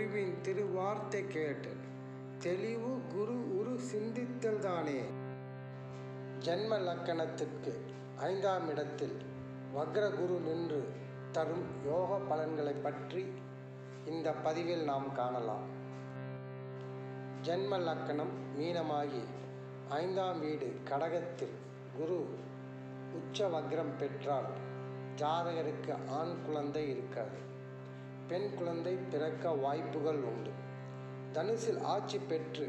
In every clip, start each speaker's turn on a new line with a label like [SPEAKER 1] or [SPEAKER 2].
[SPEAKER 1] குருவின் திருவார்த்தை கேட்டு தெளிவு குரு உரு சிந்தித்தல் தானே. ஜென்ம லக்கணத்திற்கு 5ஆம் இடத்தில் வக்ர குரு நின்று தரும் யோக பலன்களை பற்றி இந்த பதிவில் நாம் காணலாம். ஜென்ம லக்கணம் மீனமாகி 5ஆம் வீடு கடகத்தில் குரு உச்ச வக்ரம் பெற்றால் ஜாதகருக்கு ஆண் குழந்தை இருக்காது, பெண் குழந்தை பிறக்க வாய்ப்புகள் உண்டு. தனுசில் ஆட்சி பெற்று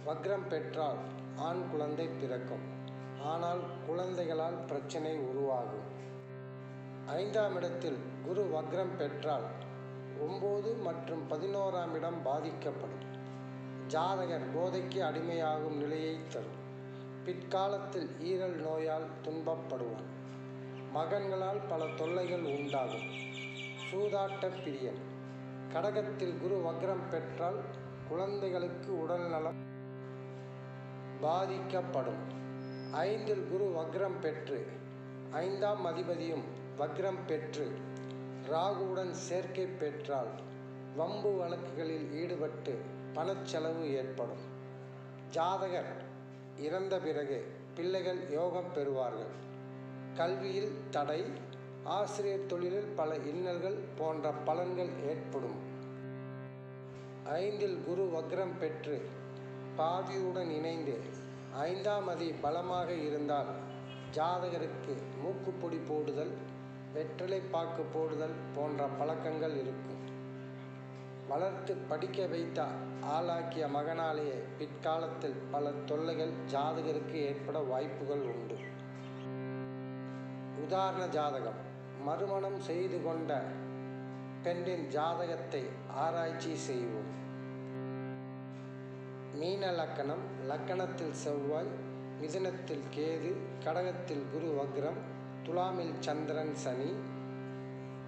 [SPEAKER 1] வக்ரம் பெற்றால் ஆண் குழந்தை பிறக்கும், ஆனால் குழந்தைகளால் பிரச்சனை உருவாகும். 5ஆம் இடத்தில் குரு வக்ரம் பெற்றால் 9 மற்றும் 11ஆம் இடம் பாதிக்கப்படும். ஜாதகர் போதைக்கு அடிமையாகும் நிலையை தரும். பிற்காலத்தில் ஈரல் நோயால் துன்பப்படுவான். மகன்களால் பல தொல்லைகள் உண்டாகும். சூதாட்ட பிரியன். கடகத்தில் குரு வக்ரம் பெற்றால் குழந்தைகளுக்கு உடல் நலம் பாதிக்கப்படும். 5இல் குரு வக்ரம் பெற்று 5ஆம் அதிபதியும் வக்ரம் பெற்று ராகுவுடன் சேர்க்கை பெற்றால் வம்பு வழக்குகளில் ஈடுபட்டு பணச்செலவு ஏற்படும். ஜாதகர் இறந்த பிறகு பிள்ளைகள் யோகம் பெறுவார்கள். கல்வியில் தடை, ஆசிரியர் தொழிலில் பல இன்னல்கள் போன்ற பலன்கள் ஏற்படும். 5இல் குரு வக்ரம் பெற்று பாதியுடன் இணைந்து 5ஆம் அதி பலமாக இருந்தால் ஜாதகருக்கு மூக்குப்பொடி போடுதல், வெற்றிலை பாக்கு போடுதல் போன்ற பழக்கங்கள் இருக்கும். வளர்த்து படிக்க வைத்த ஆளாக்கிய மகனாலேயே பிற்காலத்தில் பல தொல்லைகள் ஜாதகருக்கு ஏற்பட வாய்ப்புகள் உண்டு. உதாரண ஜாதகம். மறுமணம் செய்து கொண்ட பெண்ணின் ஜாதகத்தை ஆராய்ச்சி செய்வோம். மீன லக்கணம். லக்கணத்தில் செவ்வாய், மிதுனத்தில் கேது, கடகத்தில் குரு வக்ரம், துலாமில் சந்திரன் சனி,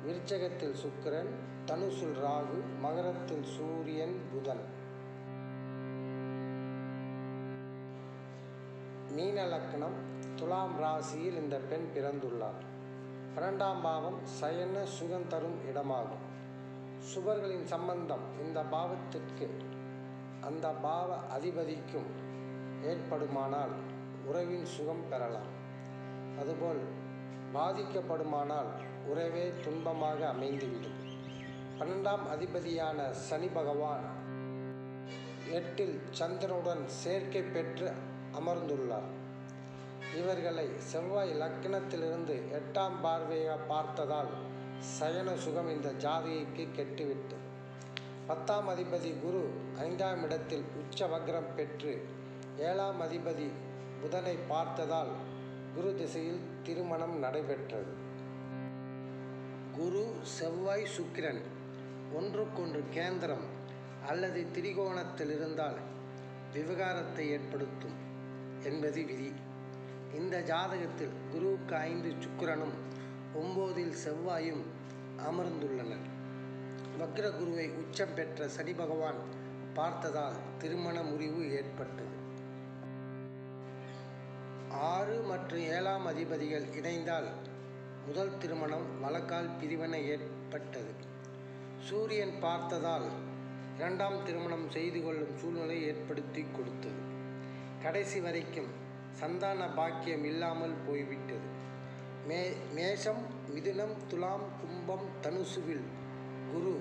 [SPEAKER 1] விருச்சகத்தில் சுக்கிரன், தனுசுல் ராகு, மகரத்தில் சூரியன் புதன். மீன லக்கணம். துலாம் ராசியில் இந்த பெண் பிறந்துள்ளார். 12ஆம் பாவம் சயன சுகம் தரும் இடமாகும். சுபர்களின் சம்பந்தம் இந்த பாவத்திற்கு அந்த பாவ அதிபதிக்கும் ஏற்படுமானால் உறவின் சுகம் பெறலாம். அதுபோல் பாதிக்கப்படுமானால் உறவே துன்பமாக அமைந்துவிடும். 12ஆம் அதிபதியான சனி பகவான் 8இல் சந்திரனுடன் சேர்க்கை பெற்று அமர்ந்துள்ளார். இவர்களை செவ்வாய் லக்கணத்திலிருந்து 8ஆம் பார்வையாக பார்த்ததால் சயன சுகம் இந்த ஜாதகிக்கு கெட்டுவிட்டது. 10ஆம் அதிபதி குரு 5ஆம் இடத்தில் உச்ச வக்ரம் பெற்று 7ஆம் அதிபதி புதனை பார்த்ததால் குரு திசையில் திருமணம் நடைபெற்றது. குரு, செவ்வாய், சுக்கிரன் ஒன்றுக்கொன்று கேந்திரம் அல்லது திரிகோணத்தில் இருந்தால் விவகாரத்தை ஏற்படுத்தும் என்பது விதி. இந்த ஜாதகத்தில் குருவுக்கு 5 சுக்கிரனும் 9இல் செவ்வாயும் அமர்ந்துள்ளனர். வக்ர குருவை உச்சம் பெற்ற சனி பகவான் பார்த்ததால் திருமண முறிவு ஏற்பட்டது. 6 மற்றும் 7ஆம் அதிபதிகள் இணைந்தால் முதல் திருமணம் வழக்கால் பிரிவினை ஏற்பட்டது. சூரியன் பார்த்ததால் 2ஆம் திருமணம் செய்து கொள்ளும் சூழ்நிலை ஏற்படுத்தி கொடுத்தது. கடைசி வரைக்கும் சந்தான பாக்கியம் இல்லாமல் போய்விட்டது. மேஷம், மிதுனம், துலாம், கும்பம், தனுசுவில் குரு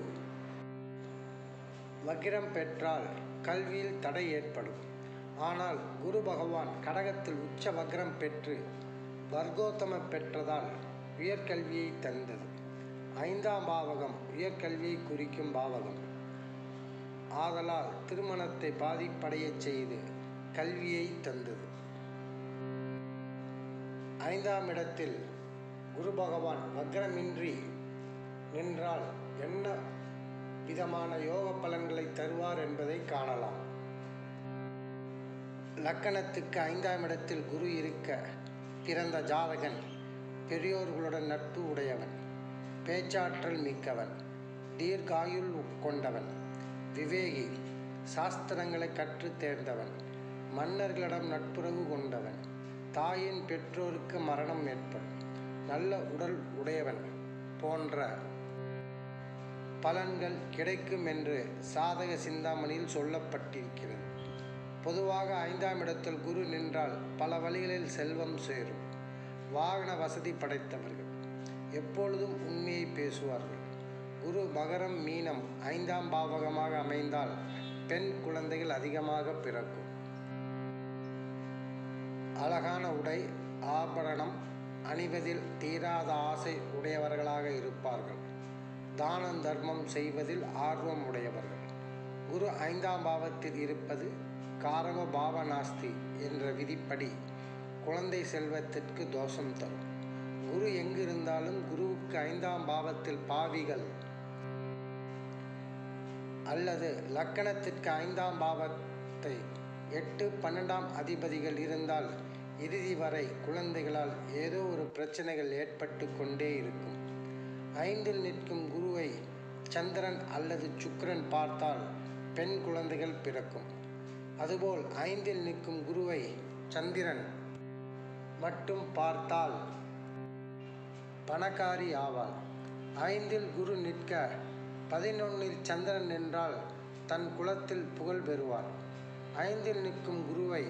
[SPEAKER 1] வக்ரம் பெற்றால் கல்வியில் தடை ஏற்படும். ஆனால் குரு பகவான் கடகத்தில் உச்ச வக்ரம் பெற்று வர்க்கோத்தம பெற்றதால் உயர்கல்வியை தந்தது. 5ஆம் பாவகம் உயர்கல்வியை குறிக்கும் பாவகம் ஆதலால் திருமணத்தை பாதிப்படையச் செய்து கல்வியை தந்தது. 5ஆம் இடத்தில் குரு பகவான் வக்ரமின்றி நின்றால் என்ன விதமான யோக பலன்களை தருவார் என்பதை காணலாம். லக்கணத்துக்கு 5ஆம் இடத்தில் குரு இருக்க பிறந்த ஜாதகன் பெரியோர்களுடன் நட்பு உடையவன், பேச்சாற்றல் மிக்கவன், தீர்காயுள் கொண்டவன், விவேகி, சாஸ்திரங்களை கற்று தேர்ந்தவன், மன்னர்களிடம் நட்புறவு கொண்டவன், தாயின் பெற்றோருக்கு மரணம் ஏற்படும், நல்ல உடல் உடையவன் போன்ற பலன்கள் கிடைக்கும் என்று சாதக சிந்தாமணியில் சொல்லப்பட்டிருக்கிறது. பொதுவாக 5ஆம் இடத்தில் குரு நின்றால் பல வழிகளில் செல்வம் சேரும். வாகன வசதி படைத்தவர்கள் எப்பொழுதும் உண்மையை பேசுவார்கள். குரு மகரம் மீனம் 5ஆம் பாவகமாக அமைந்தால் பெண் குழந்தைகள் அதிகமாக பிறக்கும். அழகான உடை ஆபரணம் அணிவதில் தீராத ஆசை உடையவர்களாக இருப்பார்கள். தானம் தர்மம் செய்வதில் ஆர்வம் உடையவர்கள். குரு 5ஆம் பாவத்தில் இருப்பது காரக பாவநாஸ்தி என்ற விதிப்படி குழந்தை செல்வத்திற்கு தோஷம் தரும். குரு எங்கு இருந்தாலும் குருவுக்கு 5ஆம் பாவத்தில் பாவிகள் அல்லது லக்கணத்திற்கு 5ஆம் பாவத்தை 8, 12ஆம் அதிபதிகள் இருந்தால் இறுதி வரை குழந்தைகளால் ஏதோ ஒரு பிரச்சனைகள் ஏற்பட்டு கொண்டே இருக்கும். 5இல் நிற்கும் குருவை சந்திரன் அல்லது சுக்கிரன் பார்த்தால் பெண் குழந்தைகள் பிறக்கும். அதுபோல் 5இல் நிற்கும் குருவை சந்திரன் மட்டும் பார்த்தால் பணக்காரி ஆவாள். 5இல் குரு நிற்க 11இல் சந்திரன் நின்றால் தன் குலத்தில் புகழ் பெறுவார். 5இல் நிற்கும் குருவை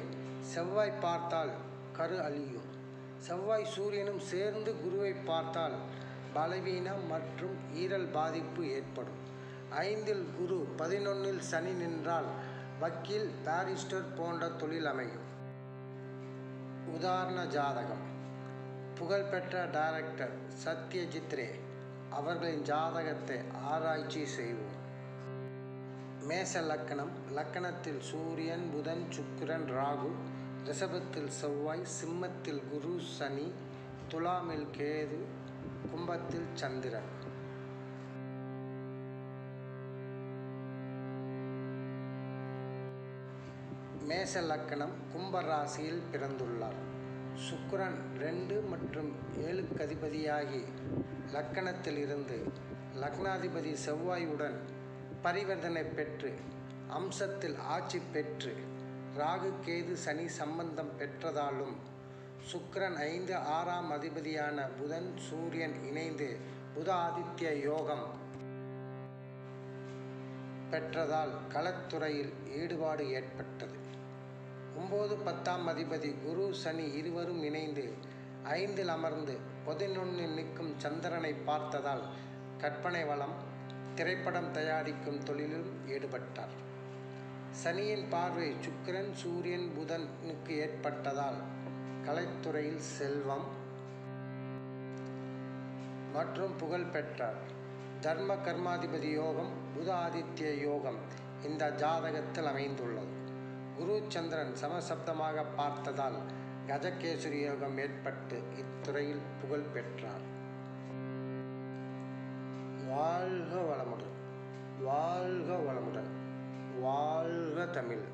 [SPEAKER 1] செவ்வாய் பார்த்தால் கரு அழியும். செவ்வாய் சூரியனும் சேர்ந்து குருவை பார்த்தால் பலவீனம் மற்றும் ஈரல் பாதிப்பு ஏற்படும். 5இல் குரு 11இல் சனி நின்றால் வக்கீல், பாரிஸ்டர் போன்ற தொழில் அமையும். உதாரண ஜாதகம்: புகழ்பெற்ற டைரக்டர் சத்யஜித் ரே அவர்களின் ஜாதகத்தை ஆராய்ச்சி செய்வோம். மேச லக்கணம். லக்கணத்தில் சூரியன், புதன், சுக்கிரன், ராகு. ரிஷபத்தில் செவ்வாய், சிம்மத்தில் குரு, சனி, துலாமில் கேது, கும்பத்தில் சந்திரன். மேச லக்கணம் கும்ப ராசியில் பிறந்துள்ளார். சுக்கிரன் 2 மற்றும் 7க்கு அதிபதியாகி லக்கணத்தில் இருந்து லக்னாதிபதி செவ்வாயுடன் பரிவர்த்தனை பெற்று அம்சத்தில் ஆட்சி பெற்று ராகு, கேது, சனி சம்பந்தம் பெற்றதாலும் சுக்கிரன் 5, 6ஆம் அதிபதியான புதன், சூரியன் இணைந்து புத ஆதித்ய யோகம் பெற்றதால் கலைத்துறையில் ஈடுபாடு ஏற்பட்டது. 9, 10ஆம் அதிபதி குரு, சனி இருவரும் இணைந்து 5இல் அமர்ந்து 11இல் நிற்கும் சந்திரனை பார்த்ததால் கற்பனை வளம், திரைப்படம் தயாரிக்கும் தொழிலில் ஈடுபட்டார். சனியின் பார்வை சுக்கிரன், சூரியன், புதனுக்கு ஏற்பட்டதால் கலைத்துறையில் செல்வம் மற்றும் புகழ் பெற்றார். தர்ம கர்மாதிபதி யோகம், புத ஆதித்ய யோகம் இந்த ஜாதகத்தில் அமைந்துள்ளது. குரு சந்திரன் சமசப்தமாக பார்த்ததால் கஜகேசரி யோகம் ஏற்பட்டு இத்துறையில் புகழ் பெற்றார். வாழ்க வளமுடன், வாழ்க வளமுடன், வாழ்க தமிழ்.